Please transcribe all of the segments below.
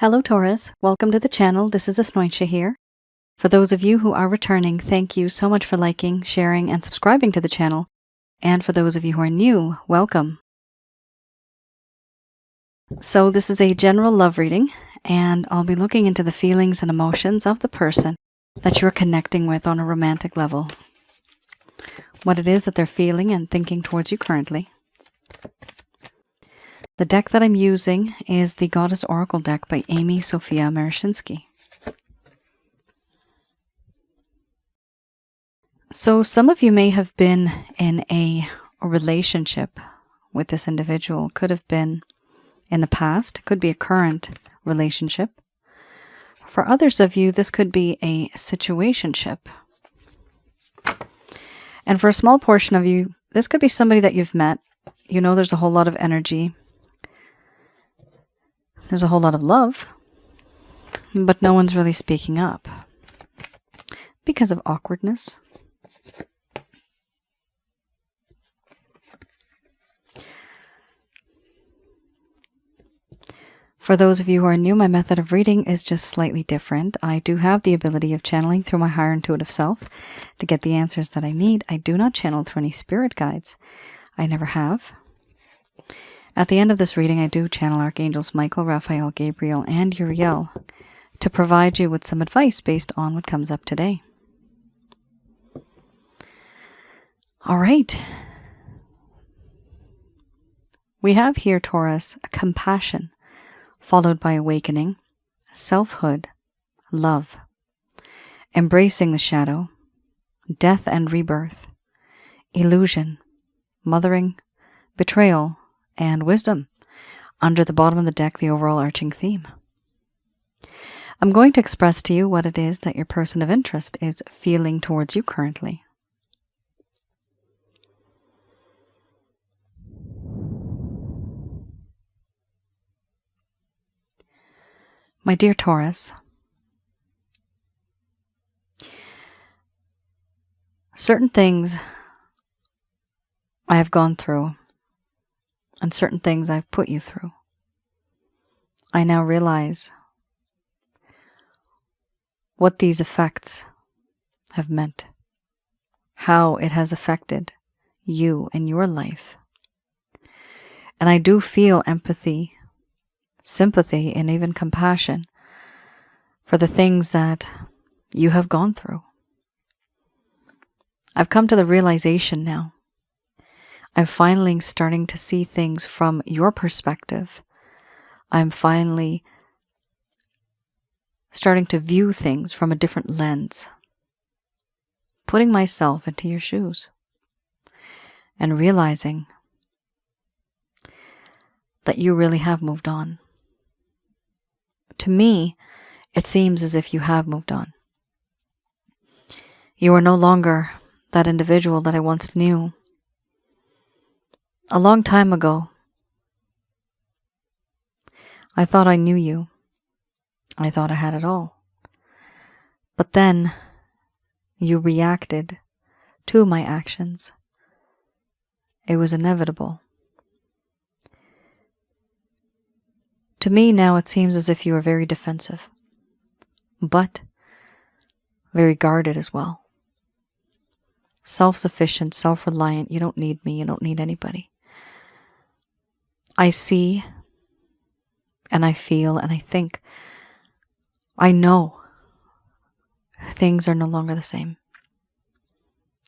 Hello Taurus, welcome to the channel. This is Asnointia here. For those of you who are returning, thank you so much for liking, sharing, and subscribing to the channel. And for those of you who are new, welcome. So this is a general love reading, and I'll be looking into the feelings and emotions of the person that you're connecting with on a romantic level. What it is that they're feeling and thinking towards you currently. The deck that I'm using is the Goddess Oracle deck by Amy Sophia Marashinsky. So some of you may have been in a relationship with this individual. Could have been in the past, could be a current relationship. For others of you, this could be a situationship. And for a small portion of you, this could be somebody that you've met. You know there's a whole lot of energy. There's a whole lot of love, but no one's really speaking up because of awkwardness. For those of you who are new, my method of reading is just slightly different. I do have the ability of channeling through my higher intuitive self to get the answers that I need. I do not channel through any spirit guides. I never have. At the end of this reading, I do channel Archangels Michael, Raphael, Gabriel, and Uriel to provide you with some advice based on what comes up today. All right. We have here, Taurus, compassion, followed by awakening, selfhood, love, embracing the shadow, death and rebirth, illusion, mothering, betrayal, and wisdom. Under the bottom of the deck, the overall arching theme. I'm going to express to you what it is that your person of interest is feeling towards you currently. My dear Taurus, certain things I have gone through and certain things I've put you through, I now realize what these effects have meant, how it has affected you in your life. And I do feel empathy, sympathy, and even compassion for the things that you have gone through. I've come to the realization now. I'm finally starting to see things from your perspective. I'm finally starting to view things from a different lens, putting myself into your shoes and realizing that you really have moved on. To me, it seems as if you have moved on. You are no longer that individual that I once knew. A long time ago, I thought I knew you. I thought I had it all. But then you reacted to my actions. It was inevitable. To me now it seems as if you are very defensive, but very guarded as well. Self-sufficient, self-reliant. You don't need me. You don't need anybody. I see, and I feel, and I think, I know things are no longer the same.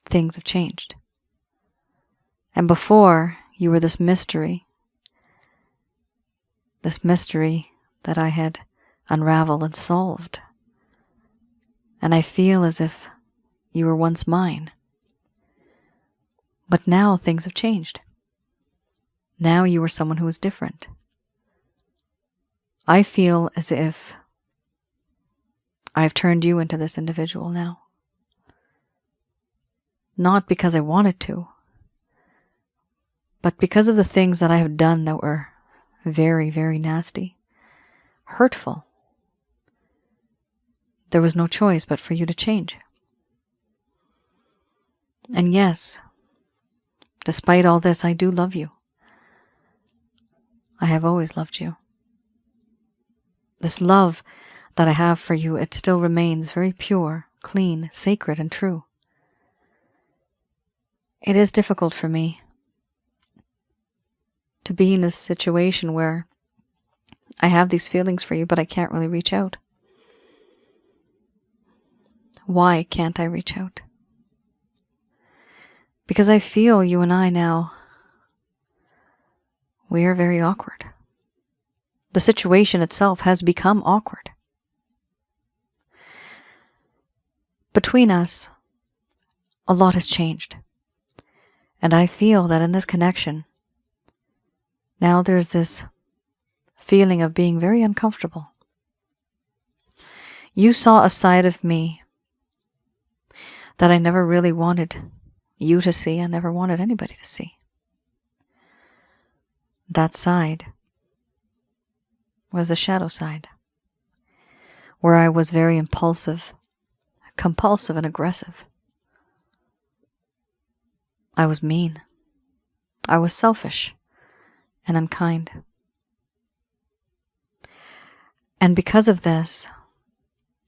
Things have changed. And before, you were this mystery that I had unraveled and solved. And I feel as if you were once mine. But now things have changed. Now you are someone who is different. I feel as if I've turned you into this individual now. Not because I wanted to, but because of the things that I have done that were very, very nasty, hurtful. There was no choice but for you to change. And yes, despite all this, I do love you. I have always loved you. This love that I have for you, it still remains very pure, clean, sacred, and true. It is difficult for me to be in this situation where I have these feelings for you, but I can't really reach out. Why can't I reach out? Because I feel you and I now, we are very awkward. The situation itself has become awkward. Between us, a lot has changed. And I feel that in this connection, now there's this feeling of being very uncomfortable. You saw a side of me that I never really wanted you to see. I never wanted anybody to see. That side was the shadow side, where I was very impulsive, compulsive, and aggressive. I was mean. I was selfish and unkind. And because of this,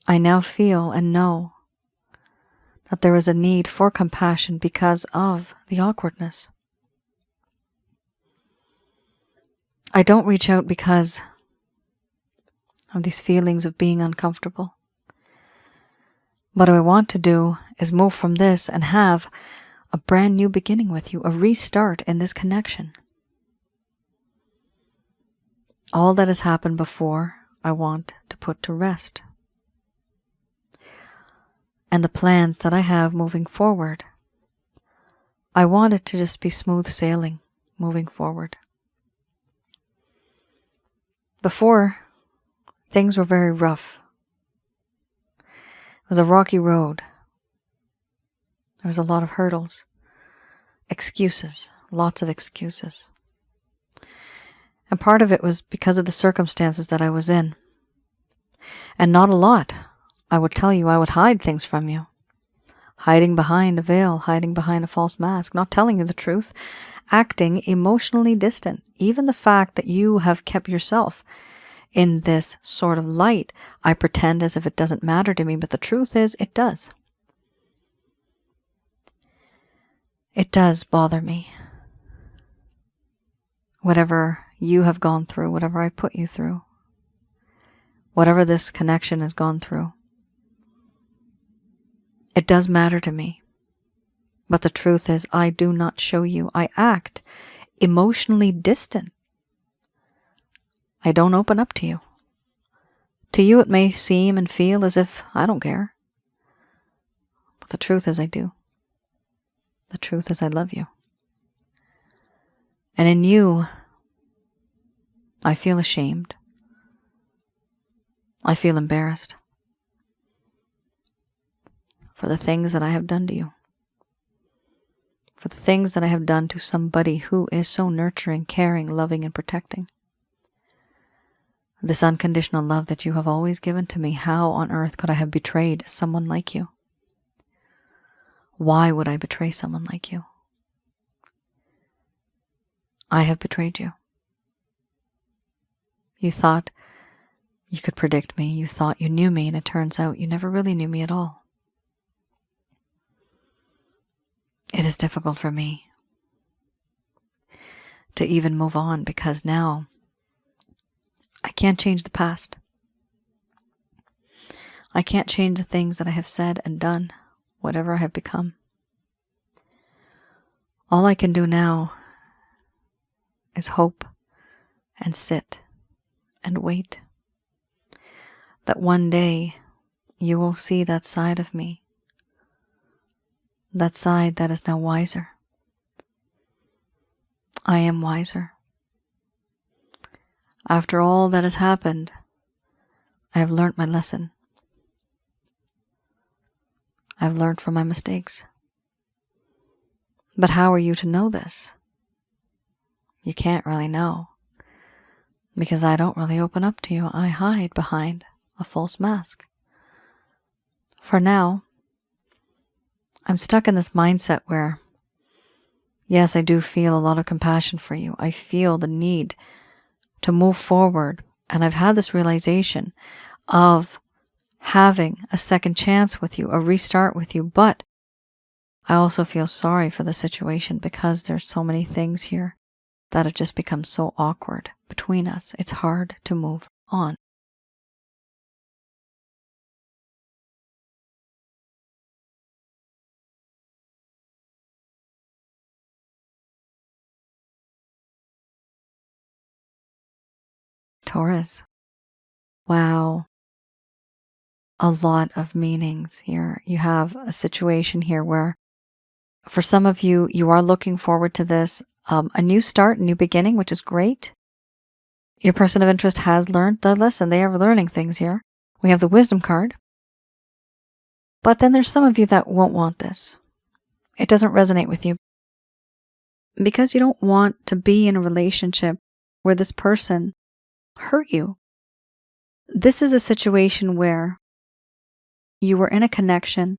I now feel and know that there is a need for compassion because of the awkwardness. I don't reach out because of these feelings of being uncomfortable. What I want to do is move from this and have a brand new beginning with you, a restart in this connection. All that has happened before, I want to put to rest. And the plans that I have moving forward, I want it to just be smooth sailing moving forward. Before, things were very rough. It was a rocky road. There was a lot of hurdles, excuses, lots of excuses. And part of it was because of the circumstances that I was in. And not a lot. I would tell you, I would hide things from you. Hiding behind a veil, hiding behind a false mask, not telling you the truth, acting emotionally distant. Even the fact that you have kept yourself in this sort of light, I pretend as if it doesn't matter to me, but the truth is, it does. It does bother me. Whatever you have gone through, whatever I put you through, whatever this connection has gone through, it does matter to me. But the truth is, I do not show you. I act emotionally distant. I don't open up to you. To you, it may seem and feel as if I don't care. But the truth is, I do. The truth is, I love you. And in you, I feel ashamed. I feel embarrassed for the things that I have done to you. For the things that I have done to somebody who is so nurturing, caring, loving, and protecting. This unconditional love that you have always given to me, how on earth could I have betrayed someone like you? Why would I betray someone like you? I have betrayed you. You thought you could predict me. You thought you knew me, and it turns out you never really knew me at all. It is difficult for me to even move on because now I can't change the past. I can't change the things that I have said and done, whatever I have become. All I can do now is hope and sit and wait that one day you will see that side of me, that side that is now wiser. I am wiser. After all that has happened, I have learned my lesson. I have learned from my mistakes. But how are you to know this? You can't really know, because I don't really open up to you. I hide behind a false mask. For now, I'm stuck in this mindset where, yes, I do feel a lot of compassion for you. I feel the need to move forward And I've had this realization of having a second chance with you, a restart with you, but I also feel sorry for the situation because there's so many things here that have just become so awkward between us. It's hard to move on. Taurus. Wow. A lot of meanings here. You have a situation here where for some of you, you are looking forward to this, a new start, a new beginning, which is great. Your person of interest has learned the lesson. They are learning things here. We have the wisdom card. But then there's some of you that won't want this. It doesn't resonate with you because you don't want to be in a relationship where this person hurt you. This is a situation where you were in a connection,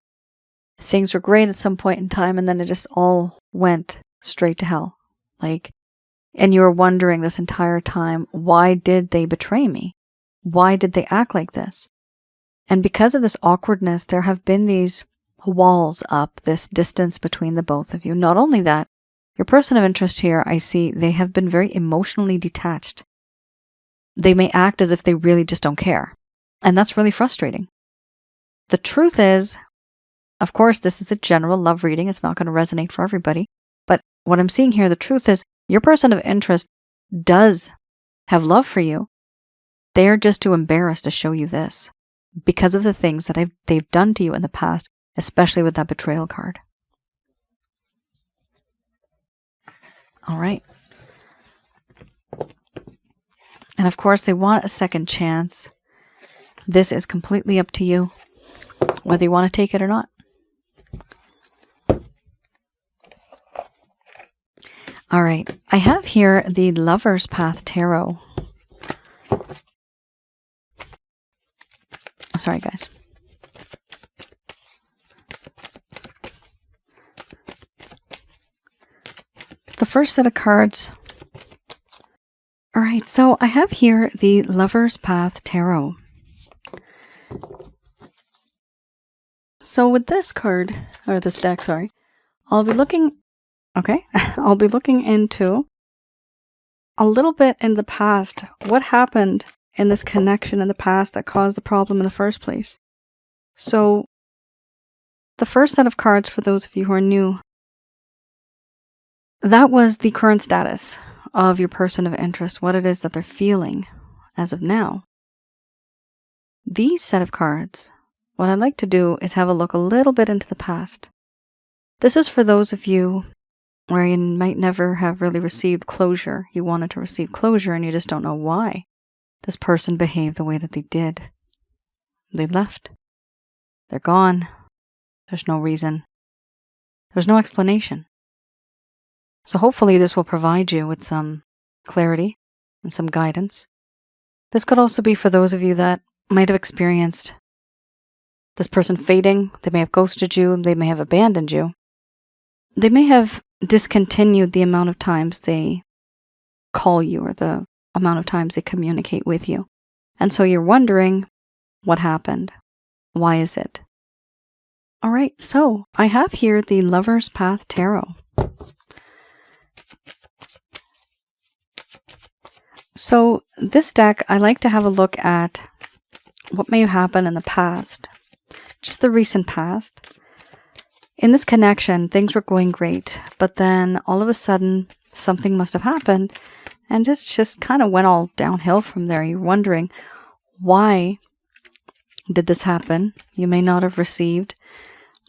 things were great at some point in time, and then it just all went straight to hell. And you were wondering this entire time, why did they betray me? Why did they act like this? And because of this awkwardness, there have been these walls up, this distance between the both of you. Not only that, your person of interest here, I see they have been very emotionally detached. They may act as if they really just don't care. And that's really frustrating. The truth is, of course, this is a general love reading. It's not going to resonate for everybody. But what I'm seeing here, the truth is, your person of interest does have love for you. They're just too embarrassed to show you this because of the things that they've done to you in the past, especially with that betrayal card. All right. And of course, they want a second chance. This is completely up to you, whether you want to take it or not. All right. I have here the Lover's Path Tarot. Sorry, guys. The first set of cards. All right, so I have here the Lover's Path Tarot. So with this card, or this deck, sorry, I'll be looking into a little bit in the past. What happened in this connection in the past that caused the problem in the first place? So the first set of cards, for those of you who are new, that was the current status of your person of interest, what it is that they're feeling as of now. These set of cards, what I'd like to do is have a look a little bit into the past. This is for those of you where you might never have really received closure. You wanted to receive closure and you just don't know why this person behaved the way that they did. They left. They're gone. There's no reason. There's no explanation. So hopefully this will provide you with some clarity and some guidance. This could also be for those of you that might have experienced this person fading. They may have ghosted you. They may have abandoned you. They may have discontinued the amount of times they call you or the amount of times they communicate with you. And so you're wondering what happened. Why is it? All right, so I have here the Lover's Path Tarot. So this deck, I like to have a look at what may have happened in the past, just the recent past. In this connection, things were going great, but then all of a sudden, something must have happened, and it just kind of went all downhill from there. You're wondering, why did this happen? You may not have received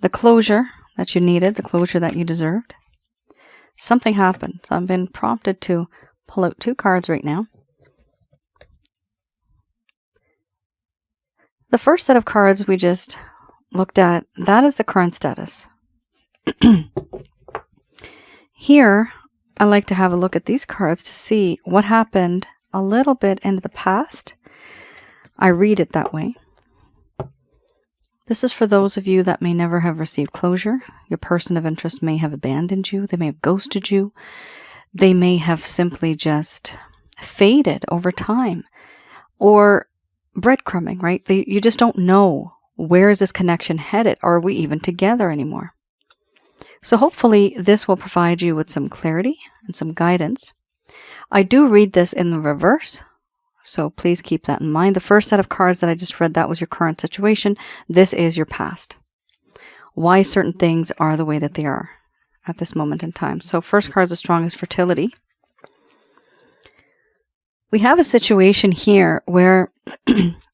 the closure that you needed, the closure that you deserved. Something happened. So I've been prompted to pull out two cards right now. The first set of cards we just looked at, that is the current status. Here, I like to have a look at these cards to see what happened a little bit into the past. I read it that way. This is for those of you that may never have received closure. Your person of interest may have abandoned you. They may have ghosted you. They may have simply just faded over time. or breadcrumbing, right? You just don't know, where is this connection headed? Are we even together anymore? So hopefully this will provide you with some clarity and some guidance. I do read this in the reverse, so please keep that in mind. The first set of cards that I just read, that was your current situation. This is your past. Why certain things are the way that they are at this moment in time. So first card is the strongest fertility. We have a situation here where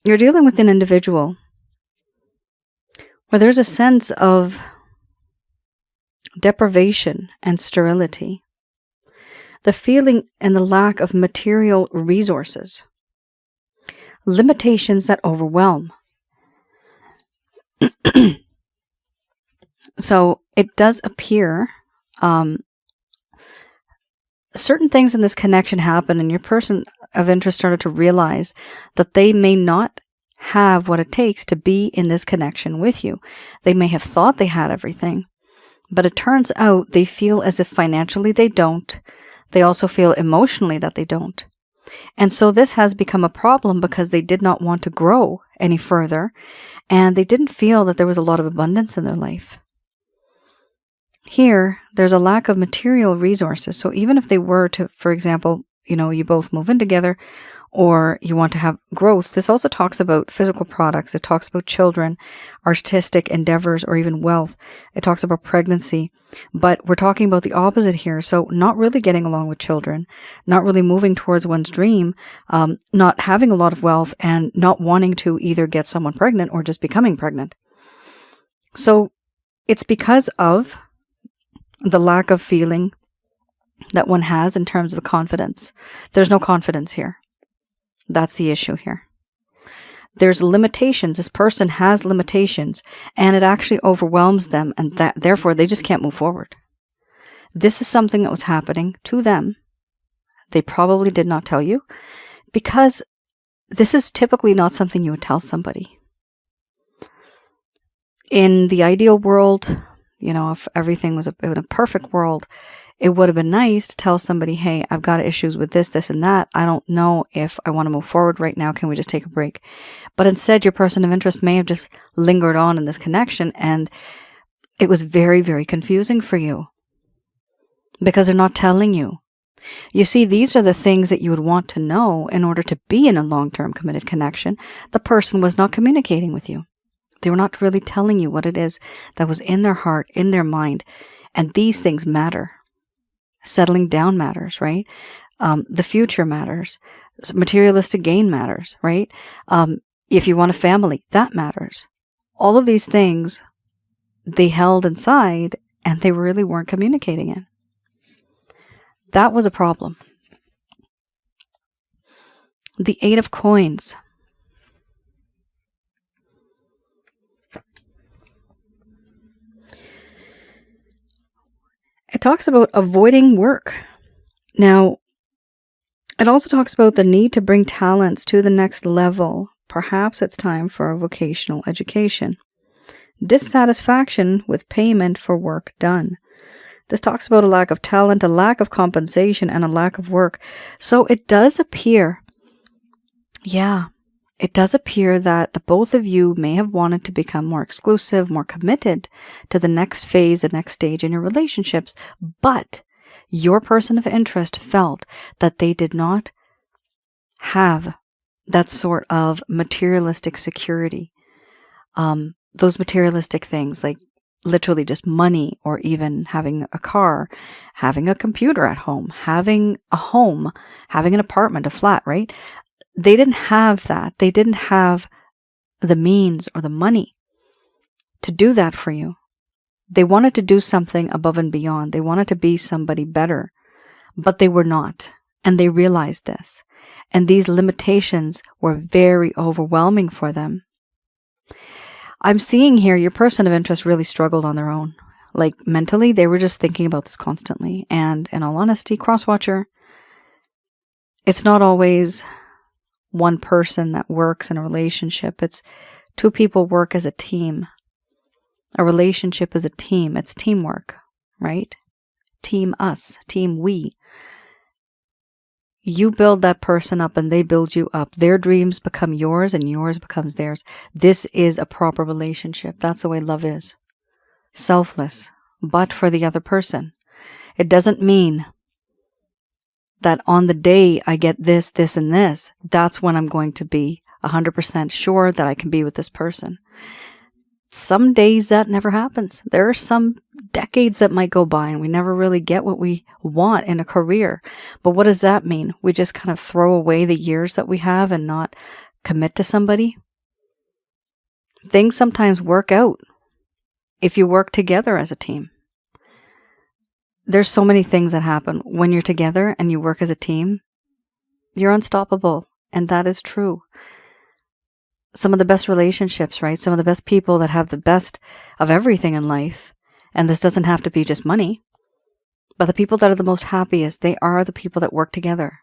you're dealing with an individual where there's a sense of deprivation and sterility, the feeling and the lack of material resources, limitations that overwhelm. So it does appear certain things in this connection happen, and your person of interest started to realize that they may not have what it takes to be in this connection with you. They may have thought they had everything, but it turns out they feel as if financially they don't. They also feel emotionally that they don't. And so this has become a problem because they did not want to grow any further, and they didn't feel that there was a lot of abundance in their life. Here, there's a lack of material resources. So even if they were to, for example, you both move in together, or you want to have growth, this also talks about physical products. It talks about children, artistic endeavors, or even wealth. It talks about pregnancy. But we're talking about the opposite here. So not really getting along with children, not really moving towards one's dream, not having a lot of wealth, and not wanting to either get someone pregnant or just becoming pregnant. So it's because of the lack of feeling that one has in terms of confidence. There's no confidence here. That's the issue here. There's limitations. This person has limitations, and it actually overwhelms them, and therefore they just can't move forward. This is something that was happening to them. They probably did not tell you, because this is typically not something you would tell somebody. In the ideal world, if everything was in a perfect world, it would have been nice to tell somebody, hey, I've got issues with this, this, and that. I don't know if I want to move forward right now. Can we just take a break? But instead, your person of interest may have just lingered on in this connection, and it was very, very confusing for you because they're not telling you. You see, these are the things that you would want to know in order to be in a long-term committed connection. The person was not communicating with you. They were not really telling you what it is that was in their heart, in their mind. And these things matter. Settling down matters, right? The future matters. Materialistic gain matters, right? If you want a family, that matters. All of these things, they held inside, and they really weren't communicating it. That was a problem. The 8 of Coins. It talks about avoiding work. Now, it also talks about the need to bring talents to the next level. Perhaps it's time for a vocational education. Dissatisfaction with payment for work done. This talks about a lack of talent, a lack of compensation, and a lack of work. So it does appear, it does appear that the both of you may have wanted to become more exclusive, more committed to the next phase, the next stage in your relationships, but your person of interest felt that they did not have that sort of materialistic security. Those materialistic things like literally just money, or even having a car, having a computer at home, having a home, having an apartment, a flat, right? They didn't have that. They didn't have the means or the money to do that for you. They wanted to do something above and beyond. They wanted to be somebody better, but they were not. And they realized this. And these limitations were very overwhelming for them. I'm seeing here your person of interest really struggled on their own. Like mentally, they were just thinking about this constantly. And in all honesty, crosswatcher, it's not always one person that works in a relationship. It's two people work as a team. A relationship is a team. It's teamwork, right? Team us, team we. You build that person up and they build you up. Their dreams become yours and yours becomes theirs. This is a proper relationship. That's the way love is. Selfless, but for the other person. It doesn't mean that on the day I get this, this, and this, that's when I'm going to be 100% sure that I can be with this person. Some days that never happens. There are some decades that might go by and we never really get what we want in a career. But what does that mean? We just kind of throw away the years that we have and not commit to somebody? Things sometimes work out if you work together as a team. There's so many things that happen when you're together and you work as a team. You're unstoppable, and that is true. Some of the best relationships, right? Some of the best people that have the best of everything in life. And this doesn't have to be just money. But the people that are the most happiest, they are the people that work together.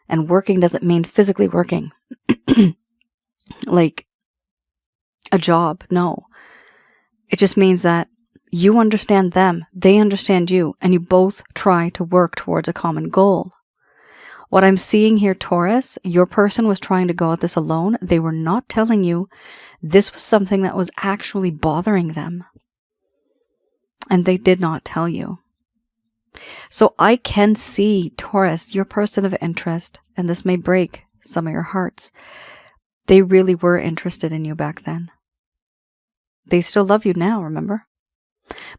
And working doesn't mean physically working. Like a job. No. It just means that you understand them, they understand you, and you both try to work towards a common goal. What I'm seeing here, Taurus, your person was trying to go at this alone. They were not telling you. This was something that was actually bothering them. And they did not tell you. So I can see, Taurus, your person of interest, and this may break some of your hearts. They really were interested in you back then. They still love you now, remember?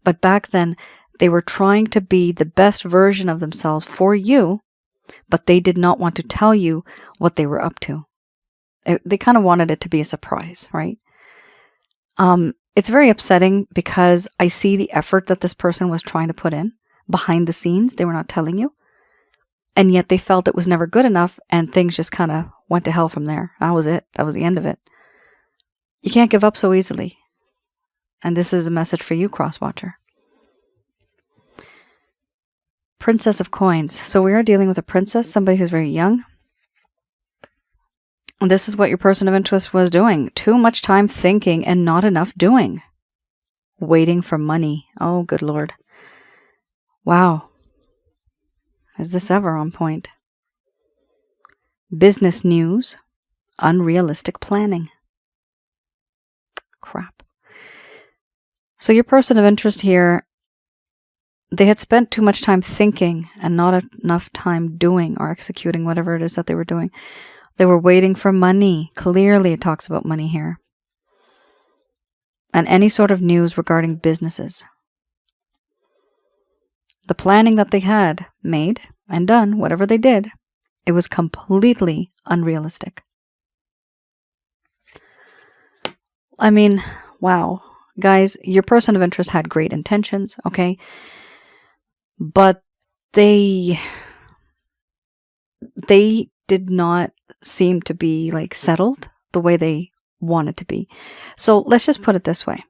But back then, they were trying to be the best version of themselves for you, but they did not want to tell you what they were up to. They kind of wanted it to be a surprise, right? It's very upsetting because I see the effort that this person was trying to put in behind the scenes. They were not telling you. And yet they felt it was never good enough and things just kind of went to hell from there. That was it. That was the end of it. You can't give up so easily. And this is a message for you, Crosswatcher. Princess of Coins. So we are dealing with a princess, somebody who's very young. And this is what your person of interest was doing. Too much time thinking and not enough doing. Waiting for money. Oh, good Lord. Wow. Is this ever on point? Business news. Unrealistic planning. Crap. So your person of interest here, they had spent too much time thinking and not enough time doing or executing whatever it is that they were doing. They were waiting for money. Clearly it talks about money here. And any sort of news regarding businesses. The planning that they had made and done, whatever they did, it was completely unrealistic. I mean, wow. Guys, your person of interest had great intentions, okay? But they did not seem to be like settled the way they wanted to be. So let's just put it this way.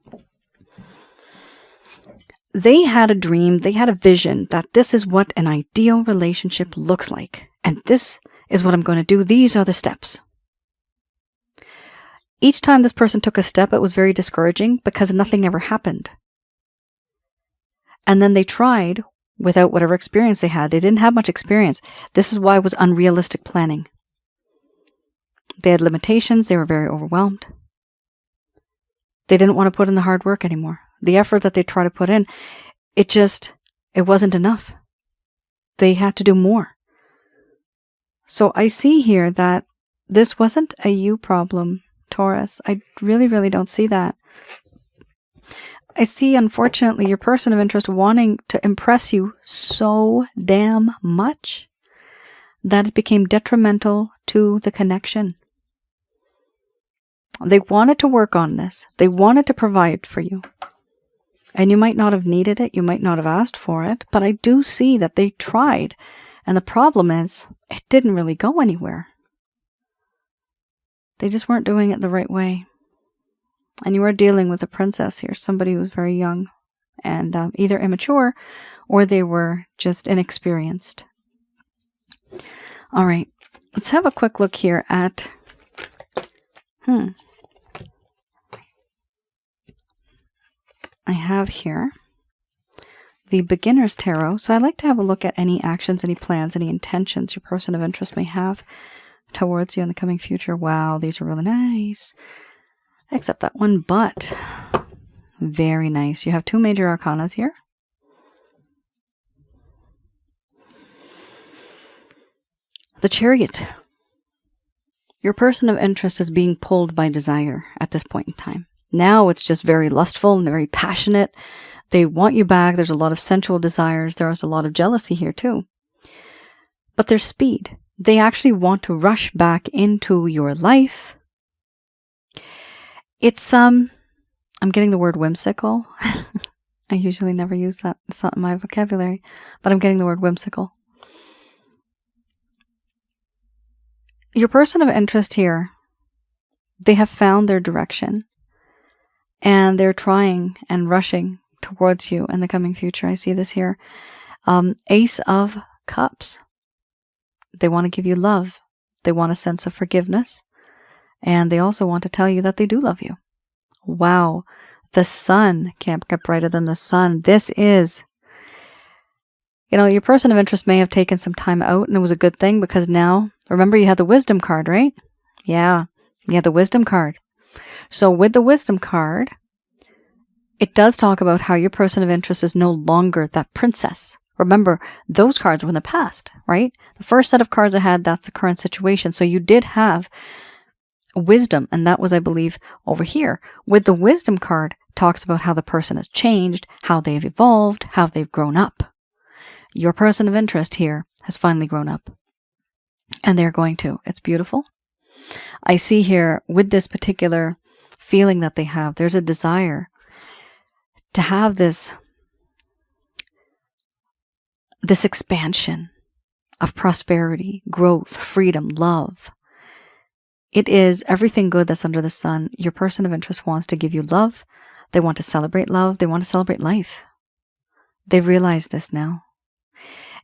They had a dream, they had a vision that this is what an ideal relationship looks like. And this is what I'm going to do. These are the steps. Each time this person took a step, it was very discouraging because nothing ever happened. And then they tried without whatever experience they had. They didn't have much experience. This is why it was unrealistic planning. They had limitations. They were very overwhelmed. They didn't want to put in the hard work anymore. The effort that they tried to put in, it wasn't enough. They had to do more. So I see here that this wasn't a you problem, Taurus. I really, really don't see that. I see, unfortunately, your person of interest wanting to impress you so damn much that it became detrimental to the connection. They wanted to work on this. They wanted to provide for you. And you might not have needed it. You might not have asked for it. But I do see that they tried. And the problem is, it didn't really go anywhere. They just weren't doing it the right way. And you are dealing with a princess here, somebody who's very young and either immature or they were just inexperienced. All right, let's have a quick look here at... I have here the Beginner's Tarot. So I'd like to have a look at any actions, any plans, any intentions your person of interest may have towards you in the coming future. Wow, these are really nice. Except that one, but very nice. You have 2 major arcanas here. The Chariot. Your person of interest is being pulled by desire at this point in time. Now it's just very lustful and very passionate. They want you back. There's a lot of sensual desires. There's a lot of jealousy here too. But there's speed. They actually want to rush back into your life. It's, I'm getting the word whimsical. I usually never use that. It's not in my vocabulary, but I'm getting the word whimsical. Your person of interest here, they have found their direction and they're trying and rushing towards you in the coming future. I see this here. Ace of Cups. They want to give you love. They want a sense of forgiveness. And they also want to tell you that they do love you. Wow. The sun can't get brighter than the sun. This is, your person of interest may have taken some time out, and it was a good thing because now, remember you had the Wisdom card, right? Yeah, you had the Wisdom card. So with the Wisdom card, it does talk about how your person of interest is no longer that princess. Remember, those cards were in the past, right? The first set of cards I had, that's the current situation. So you did have wisdom, and that was, I believe, over here. With the Wisdom card, talks about how the person has changed, how they've evolved, how they've grown up. Your person of interest here has finally grown up. And they're going to. It's beautiful. I see here, with this particular feeling that they have, there's a desire to have this expansion of prosperity, growth, freedom, love. It is everything good that's under the sun. Your person of interest wants to give you love. They want to celebrate love. They want to celebrate life. They realize this now.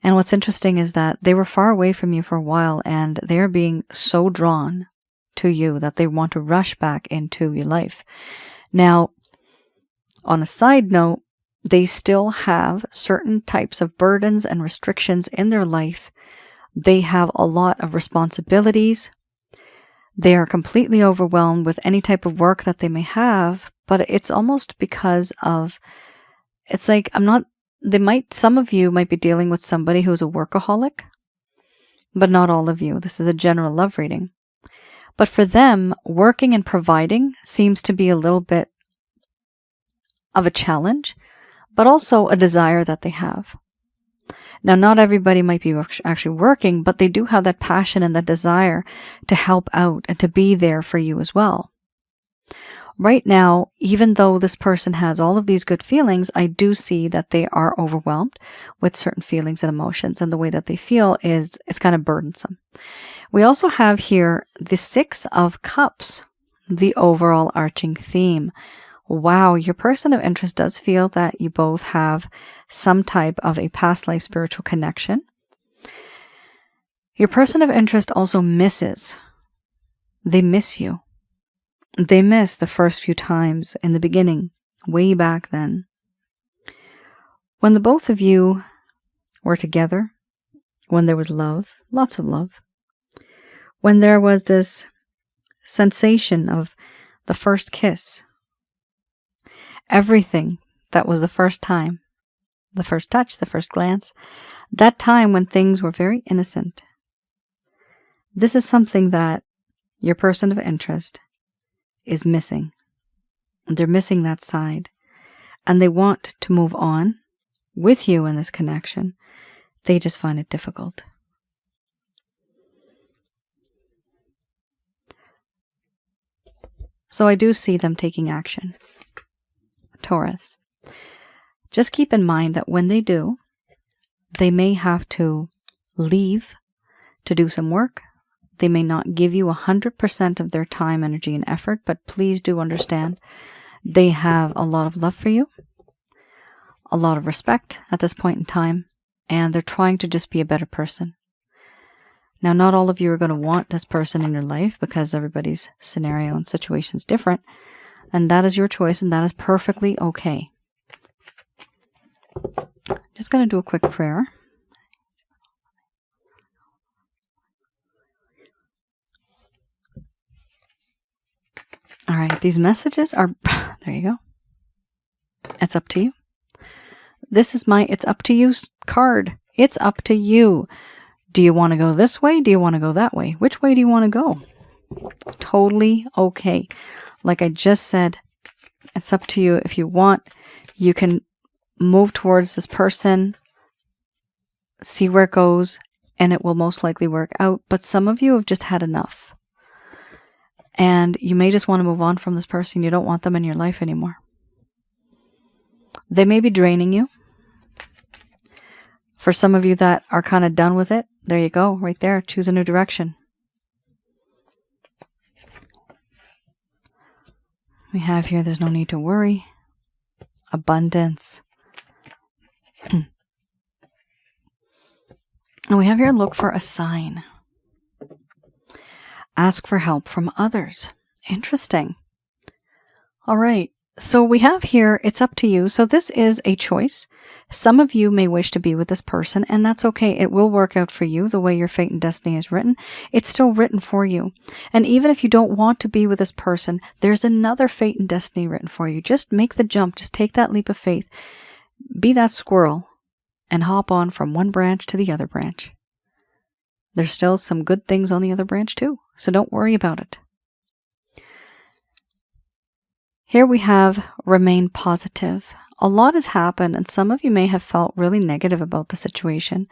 And what's interesting is that they were far away from you for a while, and they're being so drawn to you that they want to rush back into your life. Now, on a side note, they still have certain types of burdens and restrictions in their life. They have a lot of responsibilities. They are completely overwhelmed with any type of work that they may have, but it's almost because of, it's like, some of you might be dealing with somebody who's a workaholic, but not all of you. This is a general love reading. But for them, working and providing seems to be a little bit of a challenge, but also a desire that they have. Now, not everybody might be actually working, but they do have that passion and that desire to help out and to be there for you as well. Right now, even though this person has all of these good feelings, I do see that they are overwhelmed with certain feelings and emotions, and the way that they feel is kind of burdensome. We also have here the 6 of Cups, the overall arching theme. Wow, your person of interest does feel that you both have some type of a past life spiritual connection. Your person of interest also misses. They miss you. They miss the first few times in the beginning, way back then. When the both of you were together, when there was love, lots of love, when there was this sensation of the first kiss, everything that was the first time, the first touch, the first glance, that time when things were very innocent. This is something that your person of interest is missing. They're missing that side, and they want to move on with you in this connection. They just find it difficult. So I do see them taking action. Taurus, just keep in mind that when they do, they may have to leave to do some work. They may not give you 100% of their time, energy, and effort, but please do understand they have a lot of love for you, a lot of respect at this point in time, and they're trying to just be a better person. Now, not all of you are going to want this person in your life because everybody's scenario and situation is different, and that is your choice, and that is perfectly okay. Just going to do a quick prayer. All right, these messages are, there you go. It's up to you. This is my it's up to you card. It's up to you. Do you want to go this way? Do you want to go that way? Which way do you want to go? Totally okay. Like I just said, it's up to you. If you want, you can move towards this person, see where it goes, and it will most likely work out. But some of you have just had enough. And you may just want to move on from this person. You don't want them in your life anymore. They may be draining you. For some of you that are kind of done with it, there you go, right there. Choose a new direction. We have here, there's no need to worry. Abundance. And we have here, look for a sign. Ask for help from others. Interesting. All right. So we have here, it's up to you. So this is a choice. Some of you may wish to be with this person, and that's okay. It will work out for you the way your fate and destiny is written. It's still written for you. And even if you don't want to be with this person, there's another fate and destiny written for you. Just make the jump. Just take that leap of faith. Be that squirrel and hop on from one branch to the other branch. There's still some good things on the other branch too, so don't worry about it. Here we have remain positive. A lot has happened, and some of you may have felt really negative about the situation.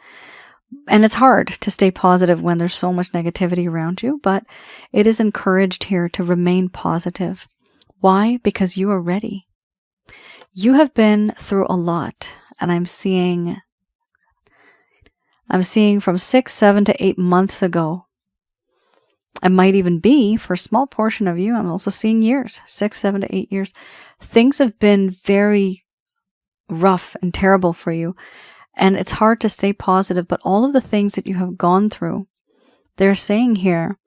And it's hard to stay positive when there's so much negativity around you, but it is encouraged here to remain positive. Why? Because you are ready. You have been through a lot, and I'm seeing from 6, 7 to 8 months ago. It might even be, for a small portion of you, I'm also seeing years, 6, 7 to 8 years. Things have been very rough and terrible for you, and it's hard to stay positive, but all of the things that you have gone through, they're saying here,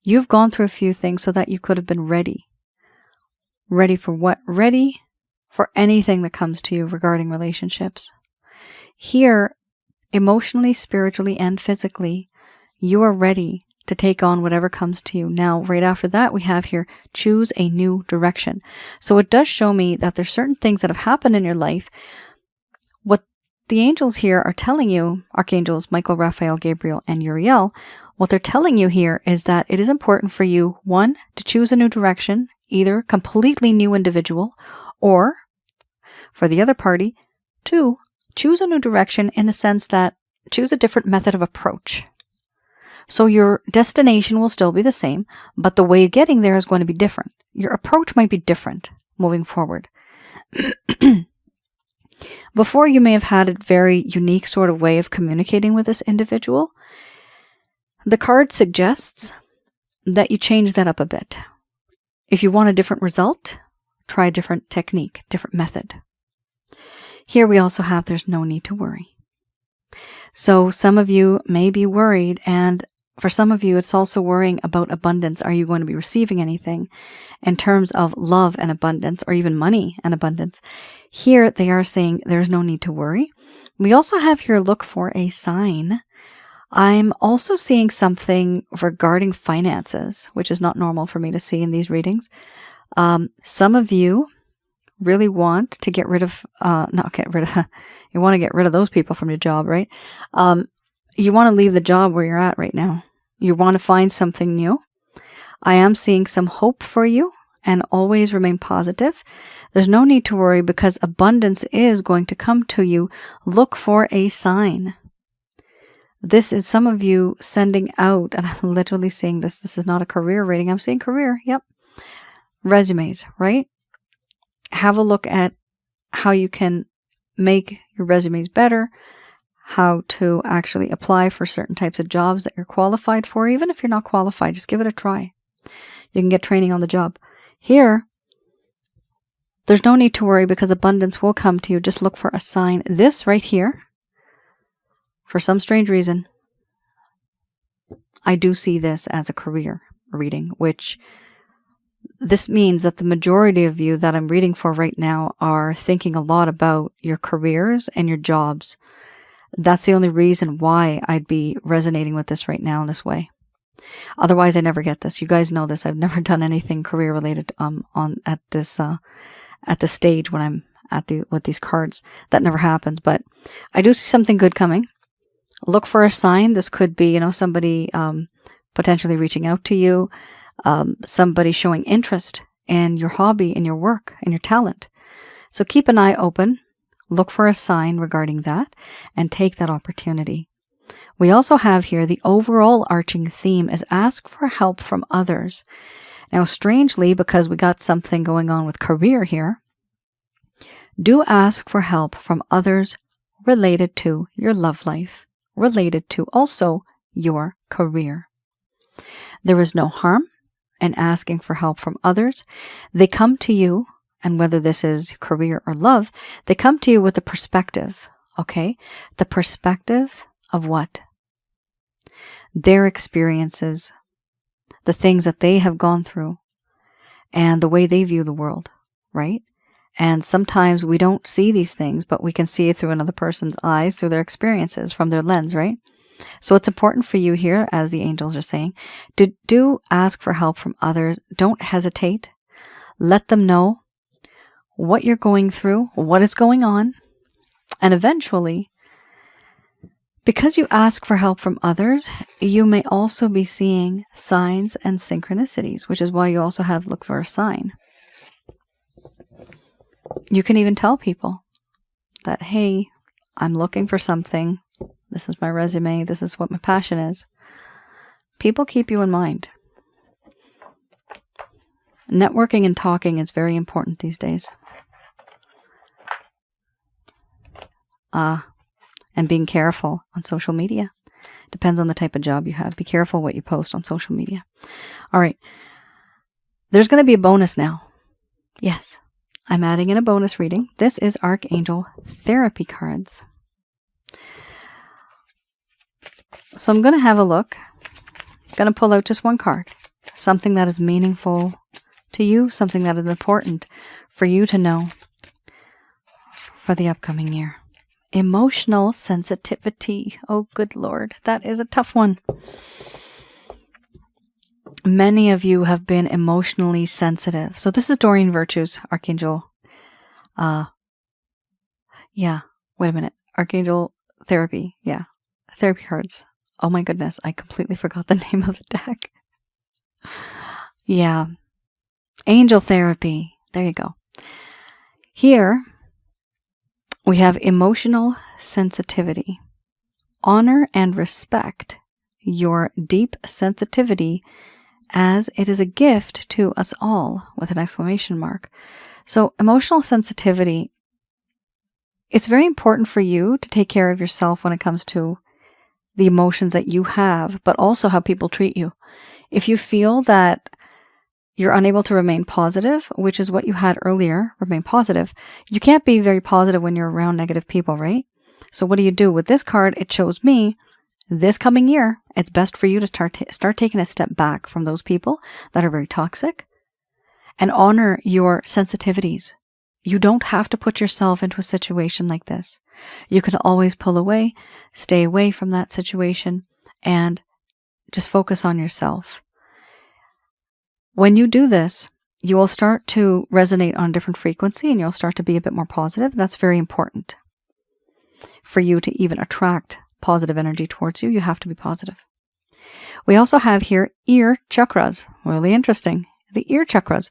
you've gone through a few things so that you could have been ready. Ready for what? Ready for anything that comes to you regarding relationships. Here, emotionally, spiritually, and physically, you are ready to take on whatever comes to you. Now, right after that, we have here, choose a new direction. So it does show me that there's certain things that have happened in your life. What the angels here are telling you, archangels Michael, Raphael, Gabriel, and Uriel, what they're telling you here is that it is important for you, 1, to choose a new direction, either completely new individual, or for the other party, 2, choose a new direction in the sense that choose a different method of approach. So your destination will still be the same, but the way you're getting there is going to be different. Your approach might be different moving forward. Before, you may have had a very unique sort of way of communicating with this individual. The card suggests that you change that up a bit. If you want a different result, try a different technique, different method. Here we also have there's no need to worry. So some of you may be worried, and for some of you, it's also worrying about abundance. Are you going to be receiving anything in terms of love and abundance, or even money and abundance? Here they are saying there's no need to worry. We also have here look for a sign. I'm also seeing something regarding finances, which is not normal for me to see in these readings. Some of you really want to get rid of, you want to get rid of those people from your job, right? You want to leave the job where you're at right now. You want to find something new. I am seeing some hope for you, and always remain positive. There's no need to worry because abundance is going to come to you. Look for a sign. This is some of you sending out, and I'm literally seeing this. This is not a career rating. I'm saying career. Yep. Resumes, right? Have a look at how you can make your resumes better, how to actually apply for certain types of jobs that you're qualified for. Even if you're not qualified, just give it a try. You can get training on the job. Here, there's no need to worry because abundance will come to you. Just look for a sign. This right here, for some strange reason, I do see this as a career reading, which This means that the majority of you that I'm reading for right now are thinking a lot about your careers and your jobs. That's the only reason why I'd be resonating with this right now in this way. Otherwise, I never get this. You guys know this. I've never done anything career related at this stage when I'm with these cards. That never happens. But I do see something good coming. Look for a sign. This could be, somebody potentially reaching out to you, somebody showing interest in your hobby, in your work, in your talent. So keep an eye open. Look for a sign regarding that and take that opportunity. We also have here the overall arching theme is ask for help from others. Now, strangely, because we got something going on with career here, do ask for help from others related to your love life, related to also your career. There is no harm in asking for help from others. They come to you, and whether this is career or love, they come to you with a perspective, okay? The perspective of what? Their experiences, the things that they have gone through, and the way they view the world, right? And sometimes we don't see these things, but we can see it through another person's eyes, through their experiences, from their lens, right? So it's important for you here, as the angels are saying, to do ask for help from others. Don't hesitate. Let them know what you're going through, what is going on, and eventually, because you ask for help from others, you may also be seeing signs and synchronicities, which is why you also have look for a sign. You can even tell people that, hey, I'm looking for something. This is my resume. This is what my passion is. People keep you in mind. Networking and talking is very important these days. And being careful on social media. Depends on the type of job you have. Be careful what you post on social media. All right. There's going to be a bonus now. Yes, I'm adding in a bonus reading. This is Archangel Therapy cards. So I'm going to have a look. I'm going to pull out just one card. Something that is meaningful to you. Something that is important for you to know for the upcoming year. Emotional sensitivity. Oh, good Lord. That is a tough one. Many of you have been emotionally sensitive. So this is Doreen Virtue's Archangel. Wait a minute. Archangel Therapy. Yeah. Therapy cards. Oh my goodness. I completely forgot the name of the deck. Yeah. Angel Therapy. There you go. Here, we have emotional sensitivity. Honor and respect your deep sensitivity as it is a gift to us all, with an exclamation mark. So emotional sensitivity, it's very important for you to take care of yourself when it comes to the emotions that you have, but also how people treat you. If you feel that you're unable to remain positive, which is what you had earlier, remain positive. You can't be very positive when you're around negative people, right? So what do you do? With this card, it shows me this coming year, it's best for you to start taking a step back from those people that are very toxic and honor your sensitivities. You don't have to put yourself into a situation like this. You can always pull away, stay away from that situation, and just focus on yourself. When you do this, you will start to resonate on a different frequency and you'll start to be a bit more positive. That's very important. For you to even attract positive energy towards you, you have to be positive. We also have here ear chakras. Really interesting. The ear chakras.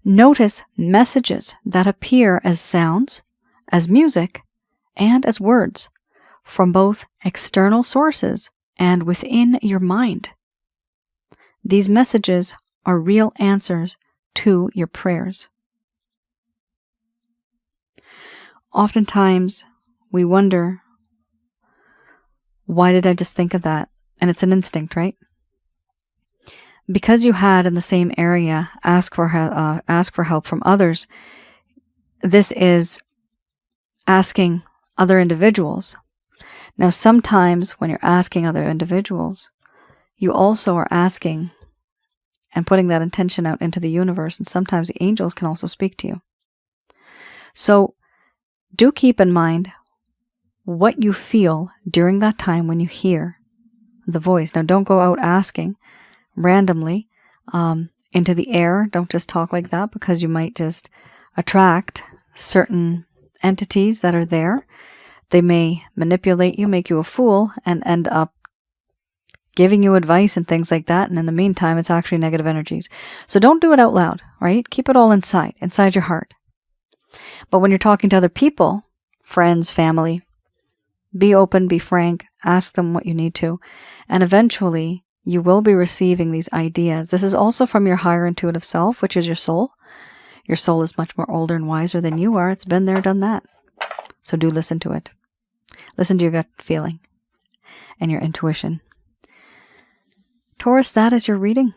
Notice messages that appear as sounds, as music, and as words from both external sources and within your mind. These messages are real answers to your prayers. Oftentimes, we wonder, why did I just think of that? And it's an instinct, right? Because you had in the same area ask for help from others, this is asking other individuals. Now, sometimes when you're asking other individuals, you also are asking and putting that intention out into the universe. And sometimes the angels can also speak to you. So do keep in mind what you feel during that time when you hear the voice. Now, don't go out asking randomly into the air. Don't just talk like that, because you might just attract certain entities that are there. They may manipulate you, make you a fool, and end up giving you advice and things like that. And in the meantime, it's actually negative energies. So don't do it out loud, right? Keep it all inside your heart. But when you're talking to other people, friends, family, be open, be frank, ask them what you need to. And eventually, you will be receiving these ideas. This is also from your higher intuitive self, which is your soul. Your soul is much more older and wiser than you are. It's been there, done that. So do listen to it. Listen to your gut feeling and your intuition. Taurus, that is your reading.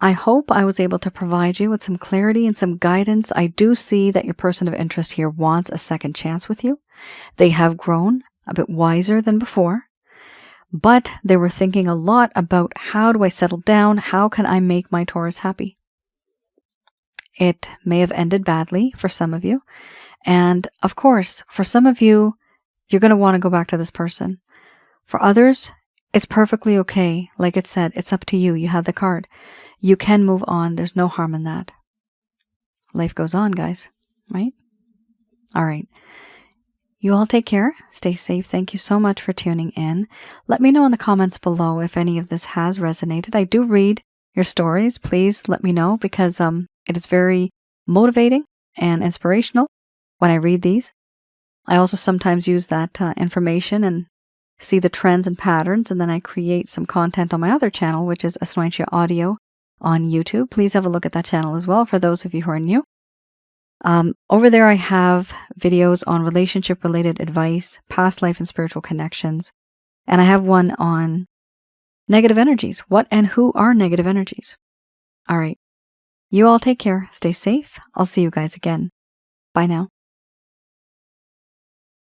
I hope I was able to provide you with some clarity and some guidance. I do see that your person of interest here wants a second chance with you. They have grown a bit wiser than before, but they were thinking a lot about, how do I settle down? How can I make my Taurus happy? It may have ended badly for some of you. And of course, for some of you, you're going to want to go back to this person. For others, it's perfectly okay. Like it said, it's up to you. You had the card. You can move on. There's no harm in that. Life goes on, guys, right? All right. You all take care. Stay safe. Thank you so much for tuning in. Let me know in the comments below if any of this has resonated. I do read your stories. Please let me know, because it is very motivating and inspirational when I read these. I also sometimes use that information and see the trends and patterns, and then I create some content on my other channel, which is Asnointia Audio on YouTube. Please have a look at that channel as well for those of you who are new. Over there I have videos on relationship-related advice, past life and spiritual connections, and I have one on negative energies. What and who are negative energies? All right. You all take care. Stay safe. I'll see you guys again. Bye now.